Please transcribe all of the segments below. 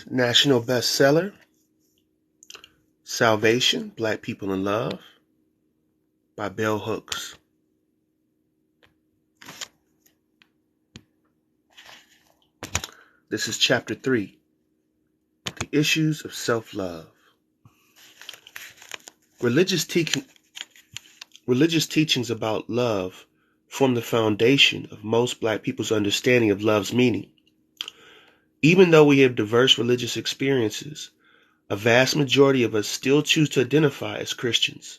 National bestseller, Salvation, Black People in Love by Bell Hooks. This is chapter 3, The Issues of Self-Love. Religious teachings about love form the foundation of most Black people's understanding of love's meaning. Even though we have diverse religious experiences, a vast majority of us still choose to identify as Christians.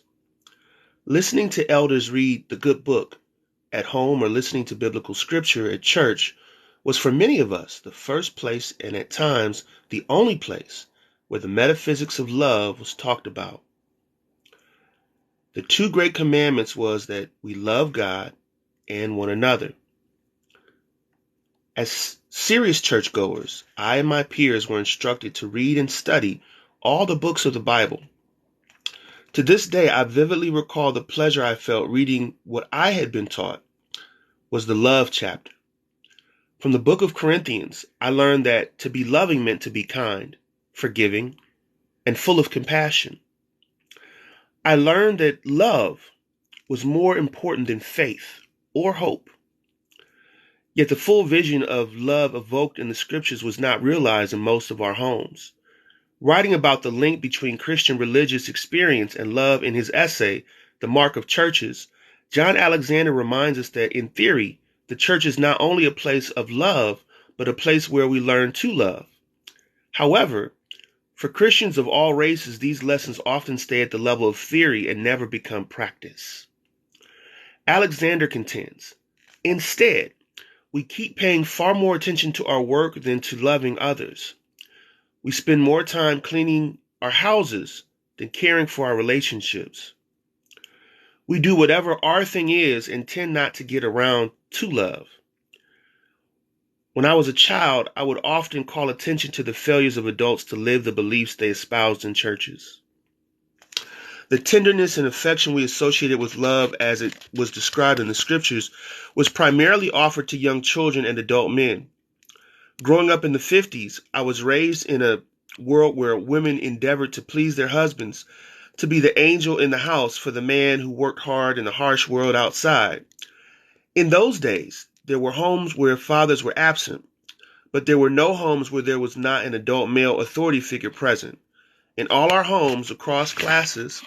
Listening to elders read the good book at home or listening to biblical scripture at church was for many of us the first place and at times the only place where the metaphysics of love was talked about. The two great commandments was that we love God and one another. As serious churchgoers, I and my peers were instructed to read and study all the books of the Bible. To this day, I vividly recall the pleasure I felt reading what I had been taught was the love chapter. From the book of Corinthians, I learned that to be loving meant to be kind, forgiving, and full of compassion. I learned that love was more important than faith or hope. Yet the full vision of love evoked in the scriptures was not realized in most of our homes. Writing about the link between Christian religious experience and love in his essay, The Mark of Churches, John Alexander reminds us that in theory, the church is not only a place of love, but a place where we learn to love. However, for Christians of all races, these lessons often stay at the level of theory and never become practice. Alexander contends, instead, we keep paying far more attention to our work than to loving others. We spend more time cleaning our houses than caring for our relationships. We do whatever our thing is and tend not to get around to love. When I was a child, I would often call attention to the failures of adults to live the beliefs they espoused in churches. The tenderness and affection we associated with love as it was described in the scriptures was primarily offered to young children and adult men. Growing up in the 50s, I was raised in a world where women endeavored to please their husbands, to be the angel in the house for the man who worked hard in the harsh world outside. In those days, there were homes where fathers were absent, but there were no homes where there was not an adult male authority figure present. In all our homes, across classes,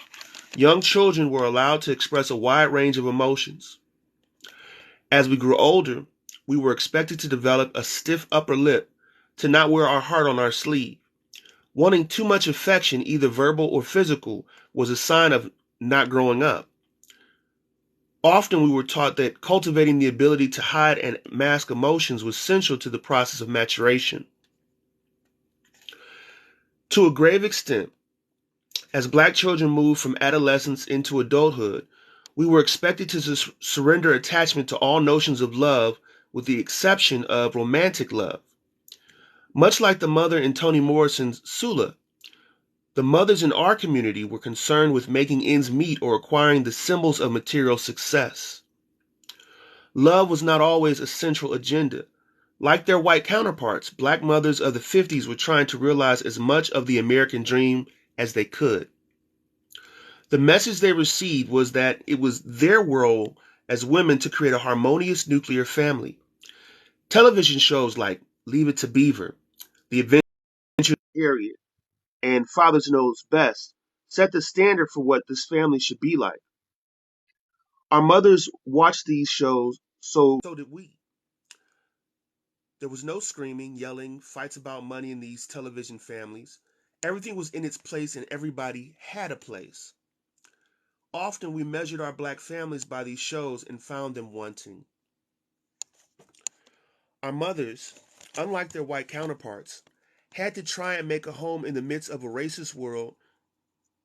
young children were allowed to express a wide range of emotions. As we grew older, we were expected to develop a stiff upper lip, to not wear our heart on our sleeve. Wanting too much affection, either verbal or physical, was a sign of not growing up. Often we were taught that cultivating the ability to hide and mask emotions was central to the process of maturation. To a grave extent, as Black children moved from adolescence into adulthood, we were expected to surrender attachment to all notions of love with the exception of romantic love. Much like the mother in Toni Morrison's Sula, the mothers in our community were concerned with making ends meet or acquiring the symbols of material success. Love was not always a central agenda. Like their white counterparts, Black mothers of the 50s were trying to realize as much of the American dream as they could. The message they received was that it was their role as women to create a harmonious nuclear family. Television shows like Leave It to Beaver, The Adventures of Harriet, and Fathers Knows Best set the standard for what this family should be like. Our mothers watched these shows, so did we. There was no screaming, yelling, fights about money in these television families. Everything was in its place and everybody had a place. Often we measured our Black families by these shows and found them wanting. Our mothers, unlike their white counterparts, had to try and make a home in the midst of a racist world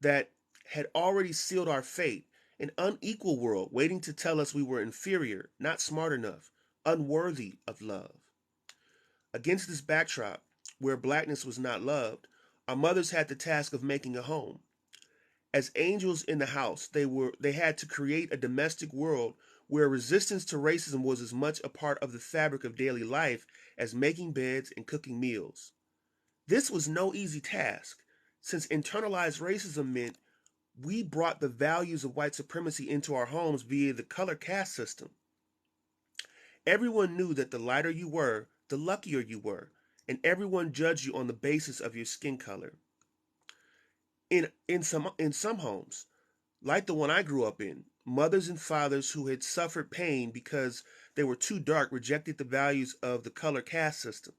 that had already sealed our fate, an unequal world waiting to tell us we were inferior, not smart enough, unworthy of love. Against this backdrop, where Blackness was not loved, our mothers had the task of making a home. As angels in the house, they had to create a domestic world where resistance to racism was as much a part of the fabric of daily life as making beds and cooking meals. This was no easy task, since internalized racism meant we brought the values of white supremacy into our homes via the color caste system. Everyone knew that the lighter you were, the luckier you were, and everyone judged you on the basis of your skin color. In some homes, like the one I grew up in, mothers and fathers who had suffered pain because they were too dark rejected the values of the color caste system.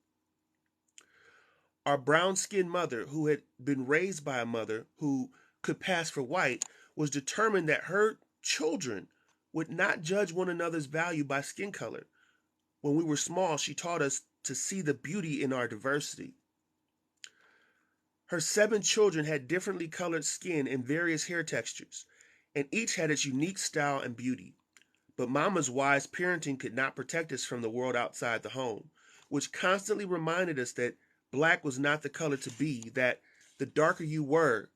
Our brown-skinned mother, who had been raised by a mother who could pass for white, was determined that her children would not judge one another's value by skin color. When we were small, she taught us to see the beauty in our diversity. Her 7 children had differently colored skin and various hair textures, and each had its unique style and beauty. But Mama's wise parenting could not protect us from the world outside the home, which constantly reminded us that black was not the color to be, that the darker you were,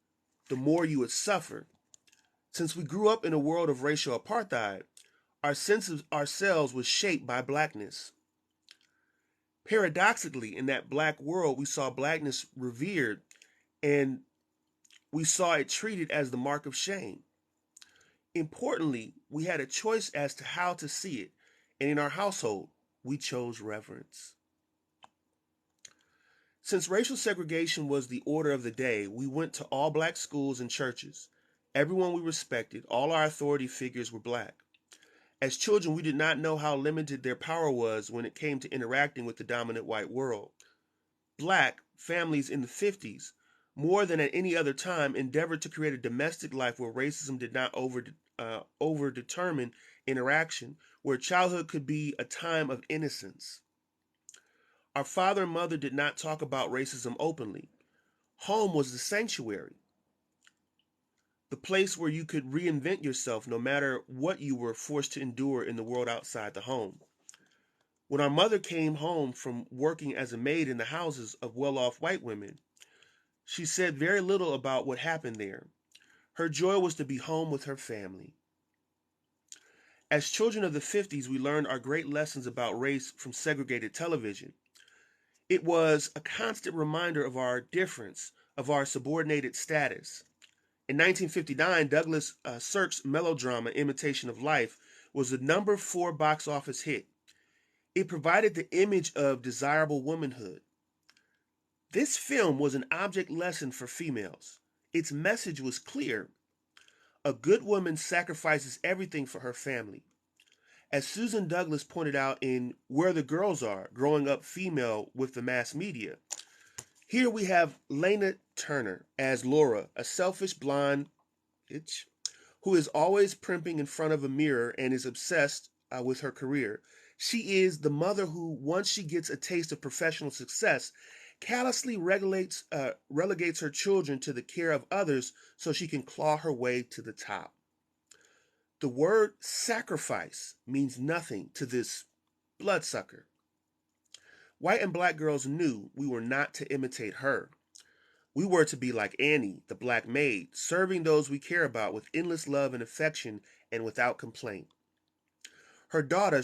the more you would suffer. Since we grew up in a world of racial apartheid, our sense of ourselves was shaped by blackness. Paradoxically, in that black world, we saw blackness revered and we saw it treated as the mark of shame. Importantly, we had a choice as to how to see it, and in our household, we chose reverence. Since racial segregation was the order of the day, we went to all black schools and churches. Everyone we respected, all our authority figures were black. As children, we did not know how limited their power was when it came to interacting with the dominant white world. Black families in the 50s, more than at any other time, endeavored to create a domestic life where racism did not over-determine interaction, where childhood could be a time of innocence. Our father and mother did not talk about racism openly. Home was the sanctuary, the place where you could reinvent yourself no matter what you were forced to endure in the world outside the home. When our mother came home from working as a maid in the houses of well-off white women, she said very little about what happened there. Her joy was to be home with her family. As children of the 50s, we learned our great lessons about race from segregated television. It was a constant reminder of our difference, of our subordinated status. In 1959, Douglas Sirk's melodrama Imitation of Life was the number 4 box office hit. It provided the image of desirable womanhood. This film was an object lesson for females. Its message was clear. A good woman sacrifices everything for her family. As Susan Douglas pointed out in Where the Girls Are, Growing Up Female with the Mass Media, here we have Lena Turner as Laura, a selfish blonde bitch who is always primping in front of a mirror and is obsessed with her career. She is the mother who, once she gets a taste of professional success, callously relegates her children to the care of others so she can claw her way to the top. The word sacrifice means nothing to this bloodsucker. White and black girls knew we were not to imitate her. We were to be like Annie, the black maid, serving those we care about with endless love and affection and without complaint. Her daughter,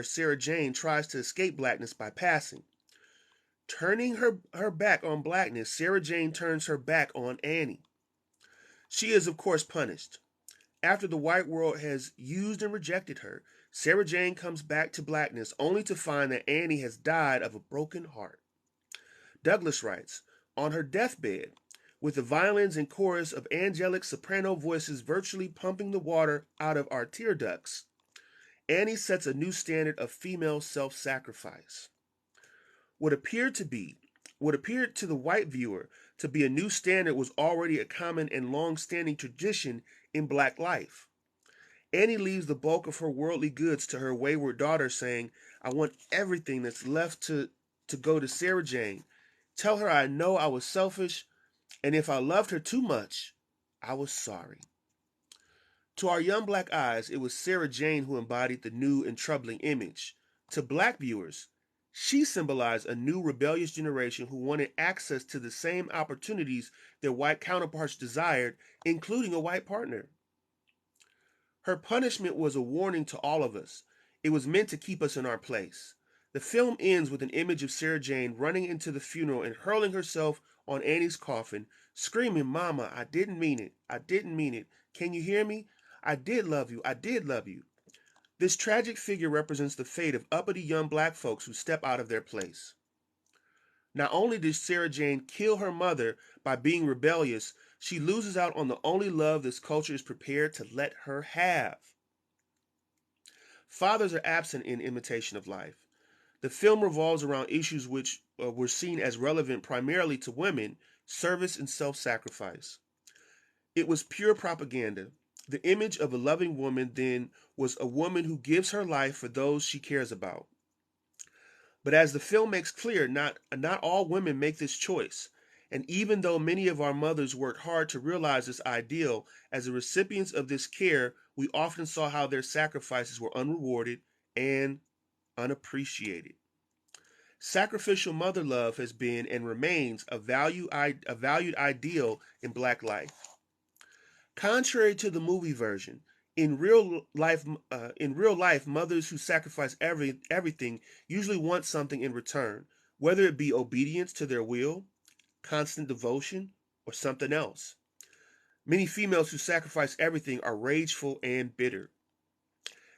Sarah Jane, tries to escape blackness by passing. Turning her back on blackness, Sarah Jane turns her back on Annie. She is, of course, punished. After the white world has used and rejected her, Sarah Jane comes back to blackness only to find that Annie has died of a broken heart. Douglas writes, on her deathbed, with the violins and chorus of angelic soprano voices virtually pumping the water out of our tear ducts, Annie sets a new standard of female self-sacrifice. What appeared to the white viewer to be a new standard was already a common and long-standing tradition in black life. Annie leaves the bulk of her worldly goods to her wayward daughter, saying, I want everything that's left to go to Sarah Jane. Tell her I know I was selfish, and if I loved her too much, I was sorry. To our young black eyes, it was Sarah Jane who embodied the new and troubling image. To black viewers, she symbolized a new rebellious generation who wanted access to the same opportunities their white counterparts desired, including a white partner. Her punishment was a warning to all of us. It was meant to keep us in our place. The film ends with an image of Sarah Jane running into the funeral and hurling herself on Annie's coffin, screaming, "Mama, I didn't mean it. I didn't mean it. Can you hear me? I did love you. I did love you." This tragic figure represents the fate of uppity young black folks who step out of their place. Not only does Sarah Jane kill her mother by being rebellious, she loses out on the only love this culture is prepared to let her have. Fathers are absent in Imitation of Life. The film revolves around issues which were seen as relevant primarily to women: service and self sacrifice. It was pure propaganda. The image of a loving woman then was a woman who gives her life for those she cares about. But as the film makes clear, not all women make this choice. And even though many of our mothers worked hard to realize this ideal, as the recipients of this care, we often saw how their sacrifices were unrewarded and unappreciated. Sacrificial mother love has been and remains a valued ideal in Black life. Contrary to the movie version, in real life, mothers who sacrifice everything usually want something in return, whether it be obedience to their will, constant devotion, or something else. Many females who sacrifice everything are rageful and bitter.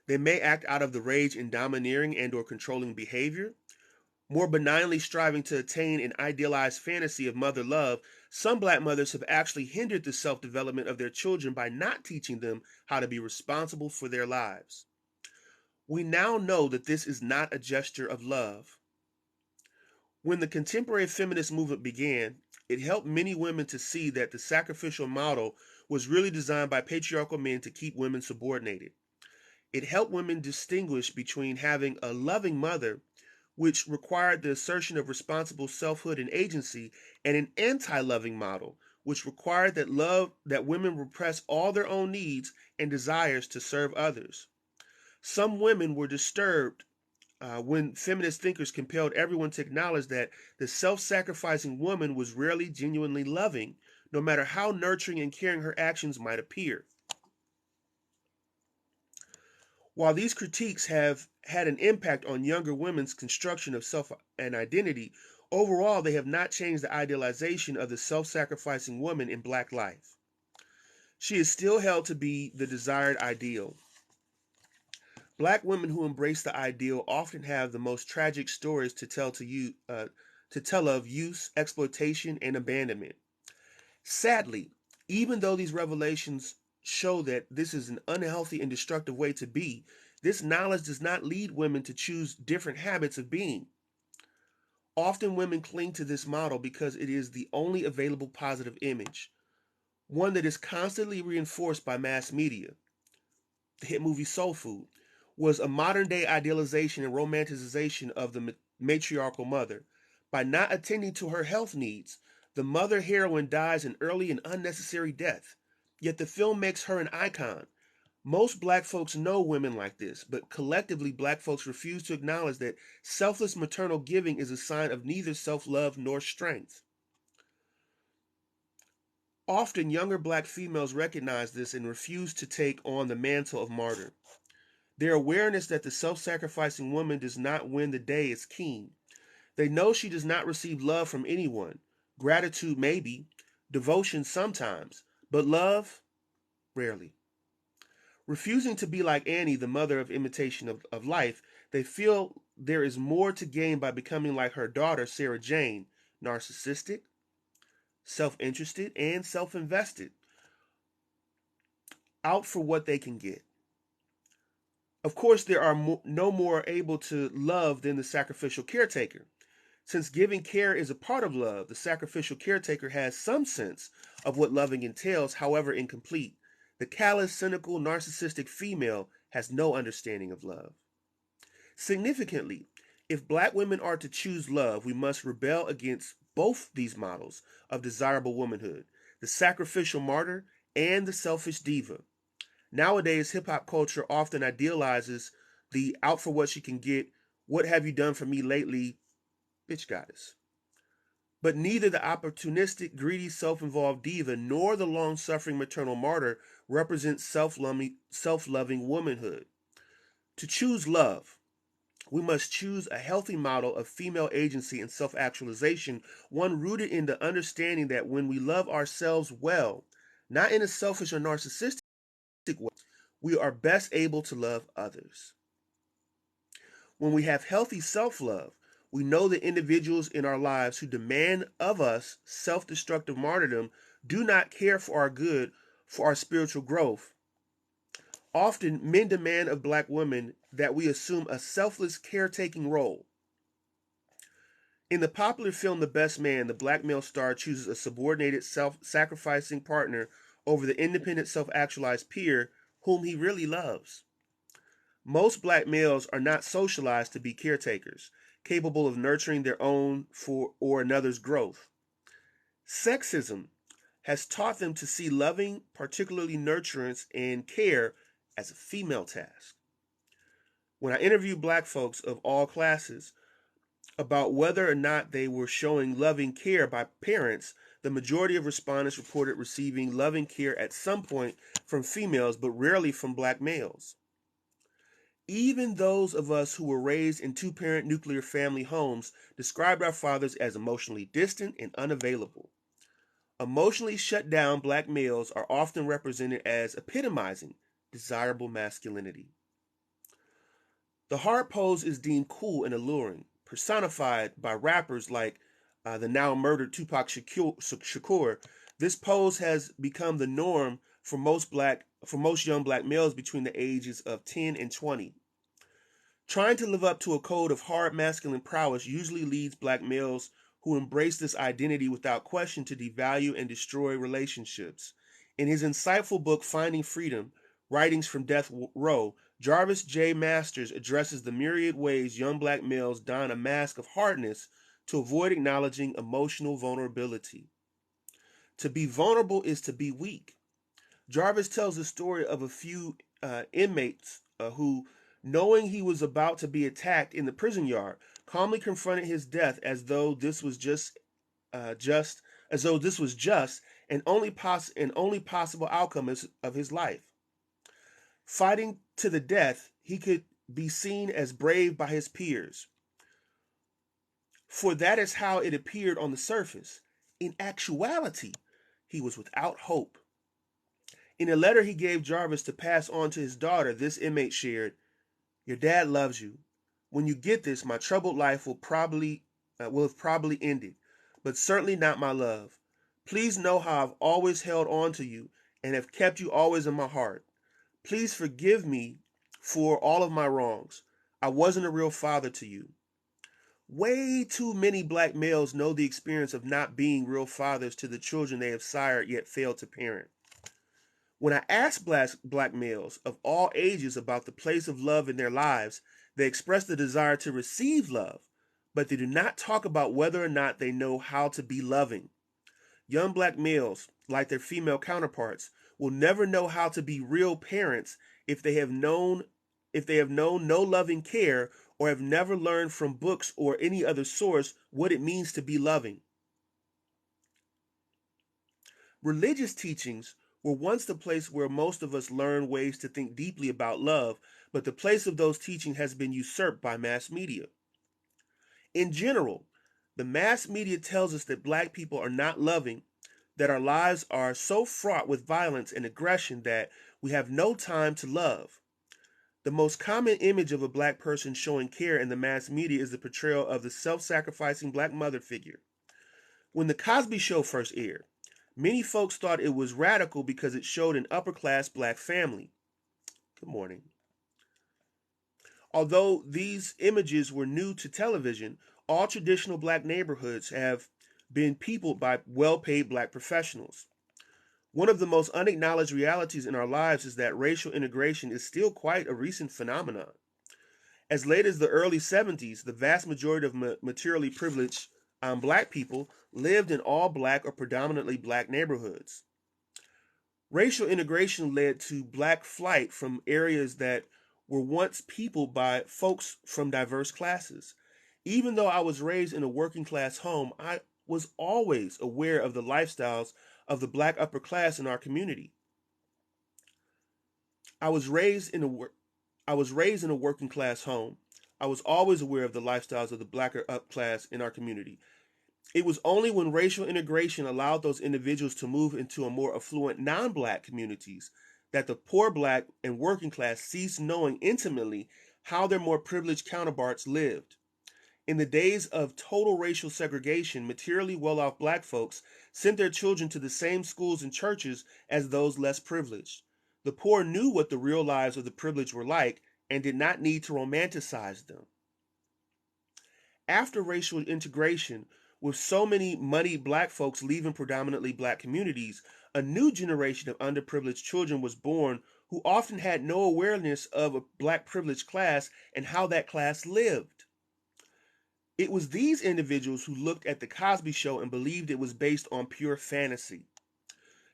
They may act out of the rage in domineering and or controlling behavior. More benignly striving to attain an idealized fantasy of mother love, some black mothers have actually hindered the self development of their children by not teaching them how to be responsible for their lives. We now know that this is not a gesture of love. When the contemporary feminist movement began, it helped many women to see that the sacrificial model was really designed by patriarchal men to keep women subordinated. It helped women distinguish between having a loving mother, which required the assertion of responsible selfhood and agency, and an anti-loving model, which required that women repress all their own needs and desires to serve others. Some women were disturbed when feminist thinkers compelled everyone to acknowledge that the self-sacrificing woman was rarely genuinely loving, no matter how nurturing and caring her actions might appear. While these critiques have had an impact on younger women's construction of self and identity, overall they have not changed the idealization of the self-sacrificing woman in Black life. She is still held to be the desired ideal. Black women who embrace the ideal often have the most tragic stories to tell of use, exploitation, and abandonment. Sadly, even though these revelations show that this is an unhealthy and destructive way to be, this knowledge does not lead women to choose different habits of being. Often women cling to this model because it is the only available positive image, one that is constantly reinforced by mass media. The hit movie Soul Food was a modern day idealization and romanticization of the matriarchal mother. By not attending to her health needs, the mother heroine dies an early and unnecessary death. Yet the film makes her an icon. Most black folks know women like this, but collectively black folks refuse to acknowledge that selfless maternal giving is a sign of neither self-love nor strength. Often younger black females recognize this and refuse to take on the mantle of martyr. Their awareness that the self-sacrificing woman does not win the day is keen. They know she does not receive love from anyone. Gratitude maybe, devotion sometimes, but love rarely. Refusing to be like Annie, the mother of Imitation of Life, they feel there is more to gain by becoming like her daughter, Sarah Jane, narcissistic, self-interested, and self-invested, out for what they can get. Of course, there are no more able to love than the sacrificial caretaker. Since giving care is a part of love, the sacrificial caretaker has some sense of what loving entails, however incomplete. The callous, cynical, narcissistic female has no understanding of love. Significantly, if black women are to choose love, we must rebel against both these models of desirable womanhood, the sacrificial martyr and the selfish diva. Nowadays, hip hop culture often idealizes the out for what she can get, what have you done for me lately, bitch goddess. But neither the opportunistic, greedy, self-involved diva nor the long-suffering maternal martyr represents self-loving womanhood. To choose love, We must choose a healthy model of female agency and self-actualization, one rooted in the understanding that when we love ourselves well, not in a selfish or narcissistic way, we are best able to love others. When we have healthy self-love, we know that individuals in our lives who demand of us self-destructive martyrdom do not care for our good, for our spiritual growth. Often, men demand of black women that we assume a selfless caretaking role. In the popular film The Best Man, the black male star chooses a subordinated, self-sacrificing partner over the independent, self-actualized peer whom he really loves. Most black males are not socialized to be caretakers, capable of nurturing their own for or another's growth. Sexism has taught them to see loving, particularly nurturance and care, as a female task. When I interviewed black folks of all classes about whether or not they were showing loving care by parents, the majority of respondents reported receiving loving care at some point from females, but rarely from black males. Even those of us who were raised in two-parent nuclear family homes described our fathers as emotionally distant and unavailable. Emotionally shut down black males are often represented as epitomizing desirable masculinity. The hard pose is deemed cool and alluring, personified by rappers like the now murdered Tupac Shakur. This pose has become the norm for most young black males between the ages of 10 and 20. Trying to live up to a code of hard masculine prowess usually leads black males who embrace this identity without question to devalue and destroy relationships. In his insightful book, Finding Freedom, Writings from Death Row, Jarvis J. Masters addresses the myriad ways young black males don a mask of hardness to avoid acknowledging emotional vulnerability. To be vulnerable is to be weak. Jarvis tells the story of a few inmates who, knowing he was about to be attacked in the prison yard, calmly confronted his death as though this was just and only possible outcome of his life. Fighting to the death, he could be seen as brave by his peers, for that is how it appeared on the surface. In actuality, he was without hope. In a letter he gave Jarvis to pass on to his daughter, this inmate shared, "Your dad loves you. When you get this, my troubled life will have probably ended, but certainly not my love. Please know how I've always held on to you and have kept you always in my heart. Please forgive me for all of my wrongs. I wasn't a real father to you." Way too many black males know the experience of not being real fathers to the children they have sired yet failed to parent. When I ask black males of all ages about the place of love in their lives, they express the desire to receive love, but they do not talk about whether or not they know how to be loving. Young black males, like their female counterparts, will never know how to be real parents if they have known no loving care or have never learned from books or any other source what it means to be loving. Religious teachings were once the place where most of us learn ways to think deeply about love, but the place of those teachings has been usurped by mass media. In general, the mass media tells us that black people are not loving, that our lives are so fraught with violence and aggression that we have no time to love. The most common image of a black person showing care in the mass media is the portrayal of the self-sacrificing black mother figure. When The Cosby Show first aired, many folks thought it was radical because it showed an upper-class black family. Good morning. Although these images were new to television, all traditional black neighborhoods have been peopled by well-paid black professionals. One of the most unacknowledged realities in our lives is that racial integration is still quite a recent phenomenon. As late as the early 70s, the vast majority of materially privileged black people lived in all black or predominantly black neighborhoods. Racial integration led to black flight from areas that were once peopled by folks from diverse classes. Even though I was raised in a working class home, I was always aware of the lifestyles of the black upper class in our community. I was raised in a working class home. I was always aware of the lifestyles of the blacker upclass in our community. It was only when racial integration allowed those individuals to move into a more affluent non-black communities that the poor black and working class ceased knowing intimately how their more privileged counterparts lived. In the days of total racial segregation, materially well-off black folks sent their children to the same schools and churches as those less privileged. The poor knew what the real lives of the privileged were like and did not need to romanticize them. After racial integration, with so many moneyed black folks leaving predominantly black communities, a new generation of underprivileged children was born who often had no awareness of a black privileged class and how that class lived. It was these individuals who looked at The Cosby Show and believed it was based on pure fantasy.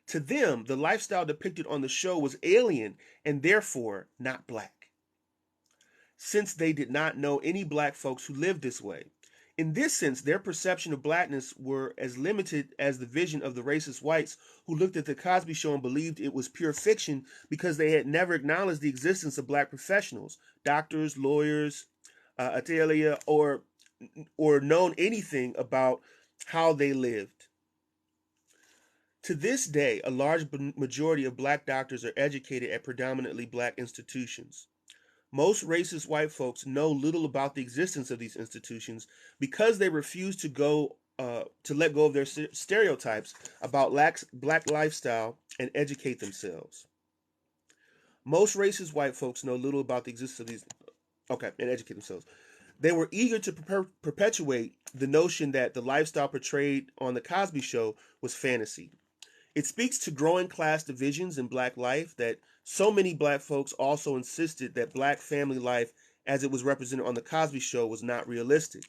To them, the lifestyle depicted on the show was alien and therefore not black, since they did not know any black folks who lived this way. In this sense, their perception of blackness were as limited as the vision of the racist whites who looked at The Cosby Show and believed it was pure fiction because they had never acknowledged the existence of black professionals, doctors, lawyers, Atelia, or known anything about how they lived. To this day, a large majority of black doctors are educated at predominantly black institutions. Most racist white folks know little about the existence of these institutions because they refuse to let go of their stereotypes about black lifestyle and educate themselves. Most racist white folks know little about the existence of these, and educate themselves. They were eager to perpetuate the notion that the lifestyle portrayed on The Cosby Show was fantasy. It speaks to growing class divisions in black life that so many black folks also insisted that black family life as it was represented on The Cosby Show was not realistic.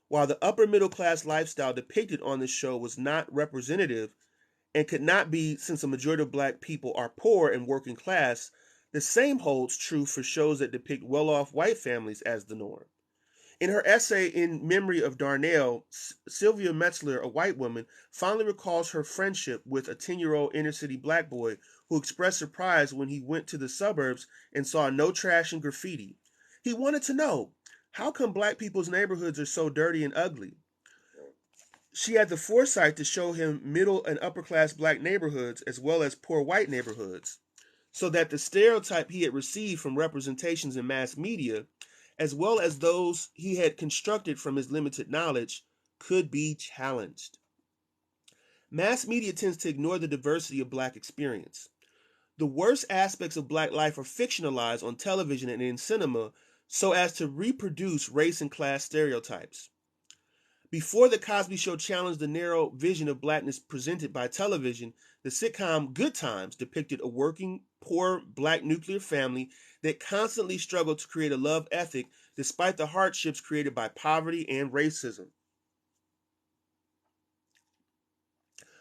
While the upper middle class lifestyle depicted on this show was not representative and could not be since a majority of black people are poor and working class, the same holds true for shows that depict well-off white families as the norm. In her essay In Memory of Darnell, Sylvia Metzler, a white woman, fondly recalls her friendship with a 10-year-old inner-city black boy who expressed surprise when he went to the suburbs and saw no trash and graffiti. He wanted to know, how come black people's neighborhoods are so dirty and ugly? She had the foresight to show him middle and upper-class black neighborhoods as well as poor white neighborhoods, so that the stereotype he had received from representations in mass media as well as those he had constructed from his limited knowledge, could be challenged. Mass media tends to ignore the diversity of black experience. The worst aspects of black life are fictionalized on television and in cinema so as to reproduce race and class stereotypes. Before The Cosby Show challenged the narrow vision of blackness presented by television, the sitcom Good Times depicted a working, poor black nuclear family that constantly struggled to create a love ethic despite the hardships created by poverty and racism.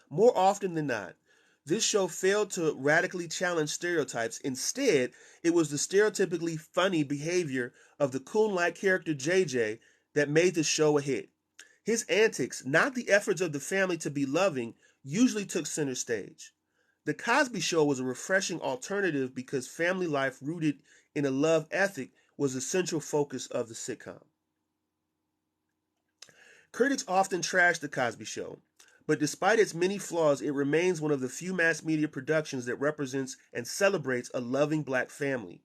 More often than not, this show failed to radically challenge stereotypes. Instead, it was the stereotypically funny behavior of the coon-like character JJ that made the show a hit. His antics, not the efforts of the family to be loving, usually took center stage. The Cosby Show was a refreshing alternative because family life rooted in a love ethic was the central focus of the sitcom. Critics often trash The Cosby Show, but despite its many flaws, it remains one of the few mass media productions that represents and celebrates a loving black family.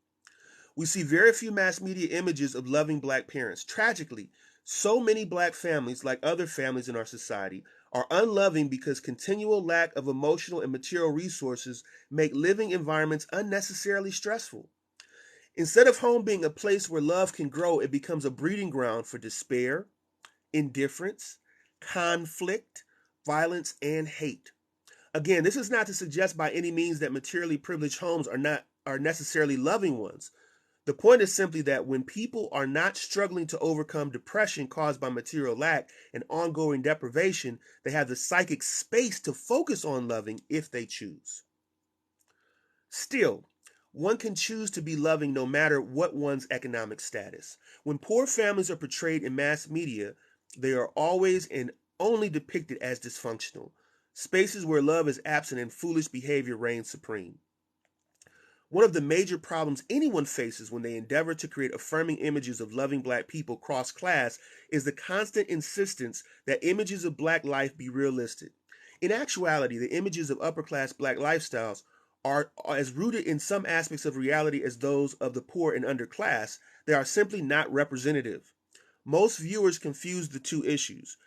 We see very few mass media images of loving black parents. Tragically, so many black families, like other families in our society, are unloving because continual lack of emotional and material resources make living environments unnecessarily stressful. Instead of home being a place where love can grow, it becomes a breeding ground for despair, indifference, conflict, violence, and hate. Again, this is not to suggest by any means that materially privileged homes are necessarily loving ones. The point is simply that when people are not struggling to overcome depression caused by material lack and ongoing deprivation, they have the psychic space to focus on loving if they choose. Still, one can choose to be loving no matter what one's economic status. When poor families are portrayed in mass media, they are always and only depicted as dysfunctional, spaces where love is absent and foolish behavior reigns supreme. One of the major problems anyone faces when they endeavor to create affirming images of loving black people cross class is the constant insistence that images of black life be realistic. In actuality, the images of upper class black lifestyles are as rooted in some aspects of reality as those of the poor and underclass. They are simply not representative. Most viewers confuse the two issues.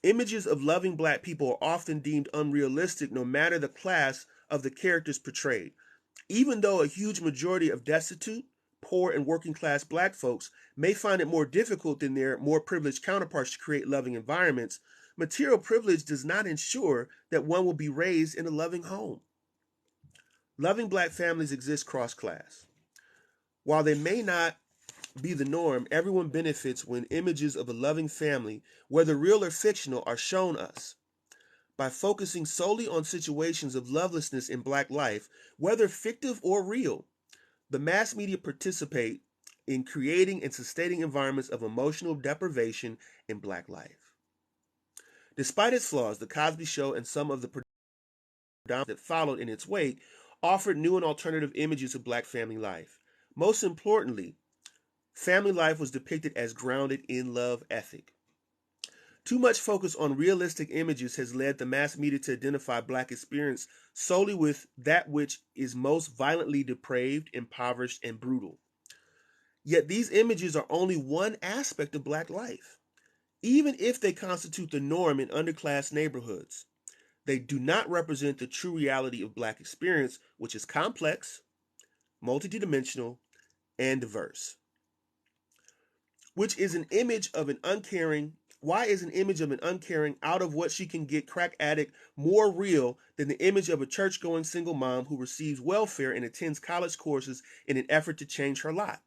Images of loving black people are often deemed unrealistic no matter the class of the characters portrayed. Even though a huge majority of destitute, poor, and working class black folks may find it more difficult than their more privileged counterparts to create loving environments, material privilege does not ensure that one will be raised in a loving home. Loving black families exist cross class. While they may not be the norm, everyone benefits when images of a loving family, whether real or fictional, are shown us. By focusing solely on situations of lovelessness in black life, whether fictive or real, the mass media participate in creating and sustaining environments of emotional deprivation in black life. Despite its flaws, The Cosby Show and some of the productions that followed in its wake offered new and alternative images of black family life. Most importantly, family life was depicted as grounded in love ethic. Too much focus on realistic images has led the mass media to identify black experience solely with that which is most violently depraved, impoverished, and brutal. Yet these images are only one aspect of black life. Even if they constitute the norm in underclass neighborhoods, they do not represent the true reality of black experience, which is complex, multidimensional, and diverse. Which is an image of an uncaring Why is an image of an uncaring, out of what she can get crack addict more real than the image of a church-going single mom who receives welfare and attends college courses in an effort to change her lot?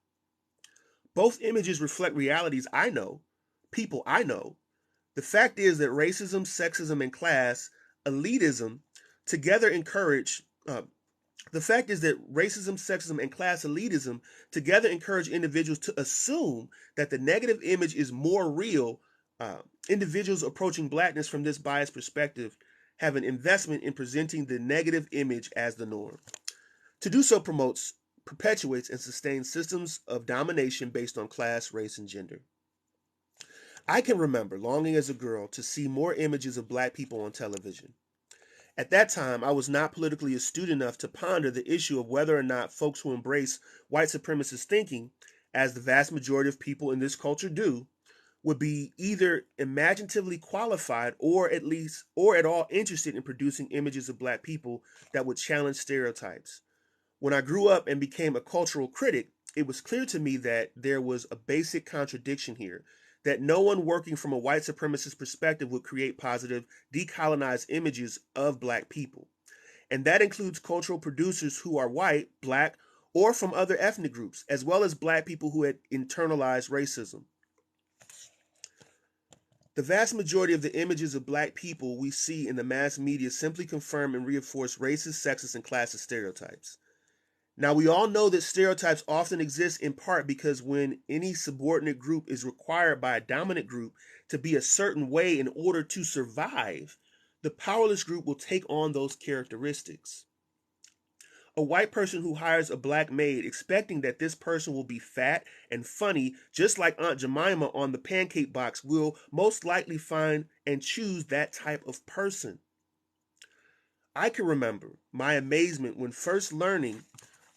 Both images reflect realities I know, people I know. The fact is that racism, sexism, and class elitism together encourage the fact is that racism, sexism, and class elitism together encourage individuals to assume that the negative image is more real. Individuals approaching blackness from this biased perspective have an investment in presenting the negative image as the norm. To do so perpetuates, and sustains systems of domination based on class, race, and gender. I can remember longing as a girl to see more images of black people on television. At that time, I was not politically astute enough to ponder the issue of whether or not folks who embrace white supremacist thinking, as the vast majority of people in this culture do, would be either imaginatively qualified or at all interested in producing images of black people that would challenge stereotypes. When I grew up and became a cultural critic, it was clear to me that there was a basic contradiction here, that no one working from a white supremacist perspective would create positive, decolonized images of black people. And that includes cultural producers who are white, black, or from other ethnic groups, as well as black people who had internalized racism. The vast majority of the images of black people we see in the mass media simply confirm and reinforce racist, sexist, and classist stereotypes. Now, we all know that stereotypes often exist in part because when any subordinate group is required by a dominant group to be a certain way in order to survive, the powerless group will take on those characteristics. A white person who hires a black maid expecting that this person will be fat and funny, just like Aunt Jemima on the pancake box, will most likely find and choose that type of person. I can remember my amazement when first learning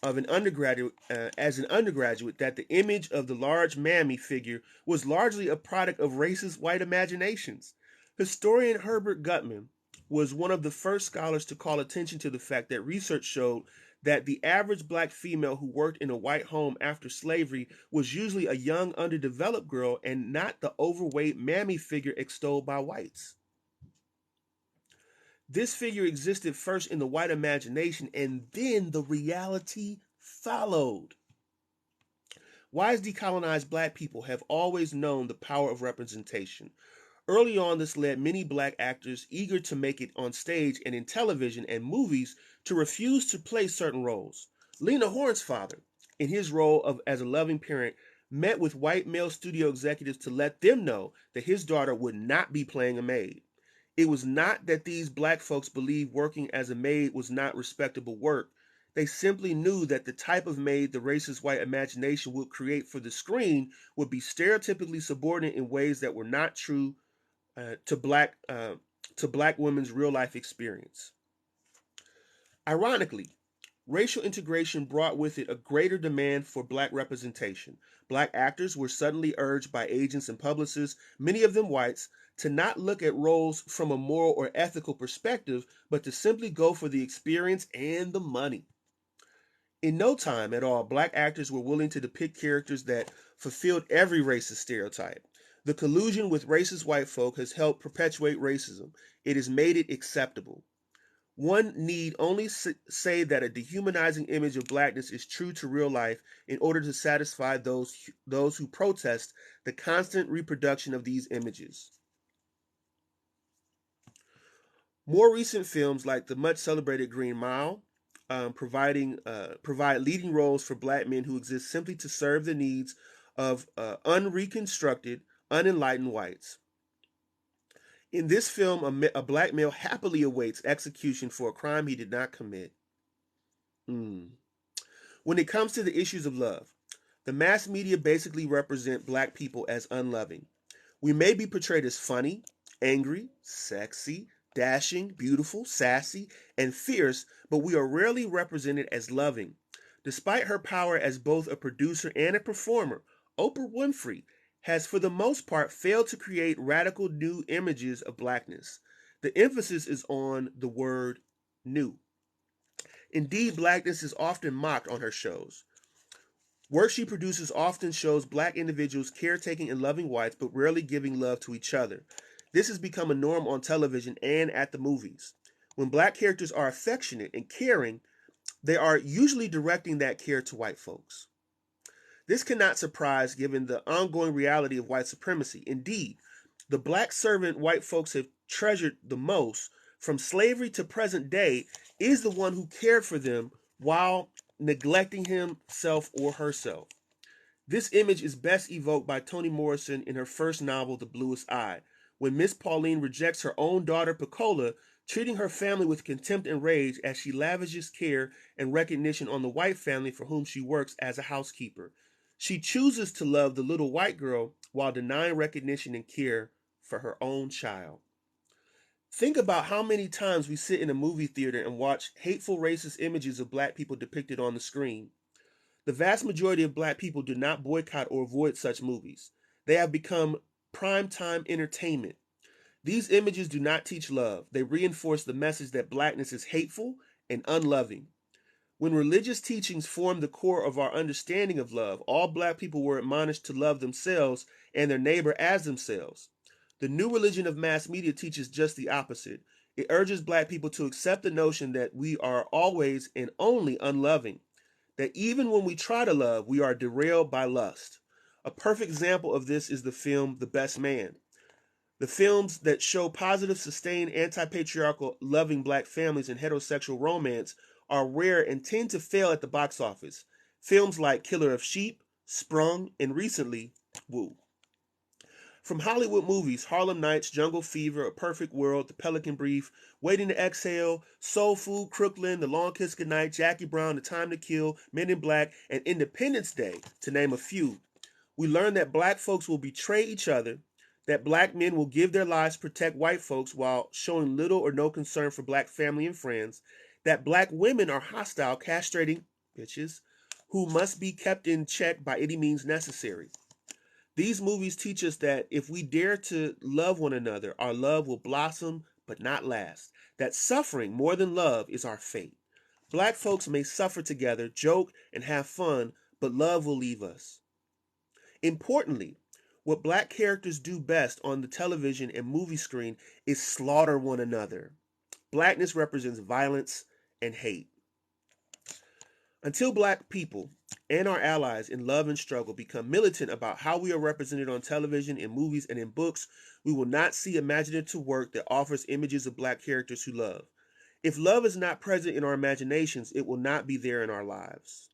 of an undergraduate as an undergraduate that the image of the large mammy figure was largely a product of racist white imaginations. Historian Herbert Gutman was one of the first scholars to call attention to the fact that research showed that the average black female who worked in a white home after slavery was usually a young underdeveloped girl and not the overweight mammy figure extolled by whites. This figure existed first in the white imagination, and then the reality followed. Wise decolonized black people have always known the power of representation. Early on, this led many black actors eager to make it on stage and in television and movies to refuse to play certain roles. Lena Horne's father, in his role as a loving parent, met with white male studio executives to let them know that his daughter would not be playing a maid. It was not that these black folks believed working as a maid was not respectable work. They simply knew that the type of maid the racist white imagination would create for the screen would be stereotypically subordinate in ways that were not true to black women's real life experience. Ironically, racial integration brought with it a greater demand for black representation. Black actors were suddenly urged by agents and publicists, many of them whites, to not look at roles from a moral or ethical perspective, but to simply go for the experience and the money. In no time at all, black actors were willing to depict characters that fulfilled every racist stereotype. The collusion with racist white folk has helped perpetuate racism. It has made it acceptable. One need only say that a dehumanizing image of blackness is true to real life in order to satisfy those who protest the constant reproduction of these images. More recent films like the much celebrated Green Mile provide leading roles for black men who exist simply to serve the needs of unreconstructed, unenlightened whites. In this film, a black male happily awaits execution for a crime he did not commit. Mm. When it comes to the issues of love, the mass media basically represent black people as unloving. We may be portrayed as funny, angry, sexy, dashing, beautiful, sassy, and fierce, but we are rarely represented as loving. Despite her power as both a producer and a performer, Oprah Winfrey has for the most part failed to create radical new images of blackness. The emphasis is on the word new. Indeed, blackness is often mocked on her shows. Work she produces often shows black individuals caretaking and loving whites, but rarely giving love to each other. This has become a norm on television and at the movies. When black characters are affectionate and caring, they are usually directing that care to white folks. This cannot surprise given the ongoing reality of white supremacy. Indeed, the black servant white folks have treasured the most, from slavery to present day, is the one who cared for them while neglecting himself or herself. This image is best evoked by Toni Morrison in her first novel, The Bluest Eye, when Miss Pauline rejects her own daughter, Pecola, treating her family with contempt and rage as she lavishes care and recognition on the white family for whom she works as a housekeeper. She chooses to love the little white girl while denying recognition and care for her own child. Think about how many times we sit in a movie theater and watch hateful racist images of black people depicted on the screen. The vast majority of black people do not boycott or avoid such movies. They have become primetime entertainment. These images do not teach love. They reinforce the message that blackness is hateful and unloving. When religious teachings formed the core of our understanding of love, all black people were admonished to love themselves and their neighbor as themselves. The new religion of mass media teaches just the opposite. It urges black people to accept the notion that we are always and only unloving, that even when we try to love, we are derailed by lust. A perfect example of this is the film The Best Man. The films that show positive, sustained, anti-patriarchal, loving black families and heterosexual romance are rare and tend to fail at the box office. Films like Killer of Sheep, Sprung, and recently, Woo. From Hollywood movies, Harlem Nights, Jungle Fever, A Perfect World, The Pelican Brief, Waiting to Exhale, Soul Food, Crooklyn, The Long Kiss Goodnight, Jackie Brown, The Time to Kill, Men in Black, and Independence Day, to name a few, we learn that black folks will betray each other, that black men will give their lives to protect white folks while showing little or no concern for black family and friends, that black women are hostile, castrating bitches who must be kept in check by any means necessary. These movies teach us that if we dare to love one another, our love will blossom but not last. That suffering more than love is our fate. Black folks may suffer together, joke, and have fun, but love will leave us. Importantly, what black characters do best on the television and movie screen is slaughter one another. Blackness represents violence and hate. Until black people and our allies in love and struggle become militant about how we are represented on television, in movies, and in books, we will not see imaginative work that offers images of black characters who love. If love is not present in our imaginations, it will not be there in our lives.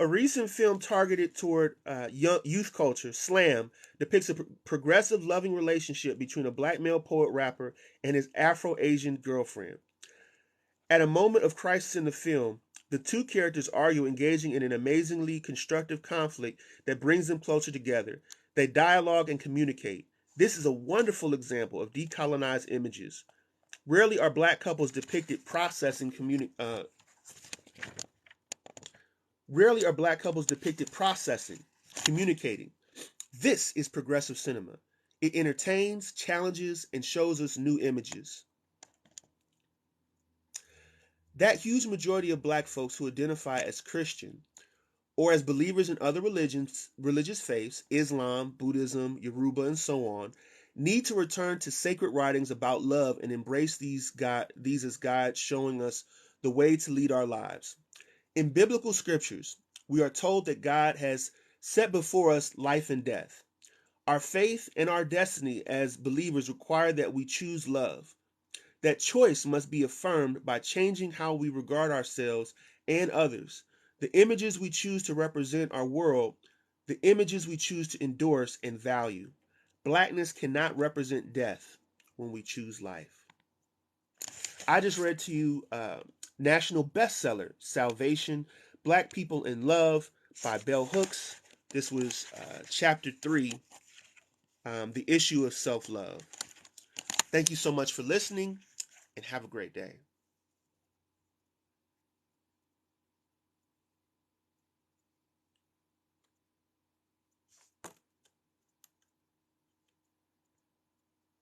A recent film targeted toward youth culture, Slam, depicts a progressive, loving relationship between a black male poet rapper and his Afro-Asian girlfriend. At a moment of crisis in the film, the two characters argue, engaging in an amazingly constructive conflict that brings them closer together. They dialogue and communicate. This is a wonderful example of decolonized images. Rarely are black couples depicted processing, communicating. This is progressive cinema. It entertains, challenges, and shows us new images. That huge majority of black folks who identify as Christian or as believers in other religious faiths, Islam, Buddhism, Yoruba, and so on, need to return to sacred writings about love and embrace these as guides showing us the way to lead our lives. In biblical scriptures, we are told that God has set before us life and death. Our faith and our destiny as believers require that we choose love. That choice must be affirmed by changing how we regard ourselves and others, the images we choose to represent our world, the images we choose to endorse and value. Blackness cannot represent death when we choose life. I just read to you national bestseller, Salvation, Black People in Love by Bell Hooks. This was chapter 3, the issue of self-love. Thank you so much for listening and have a great day.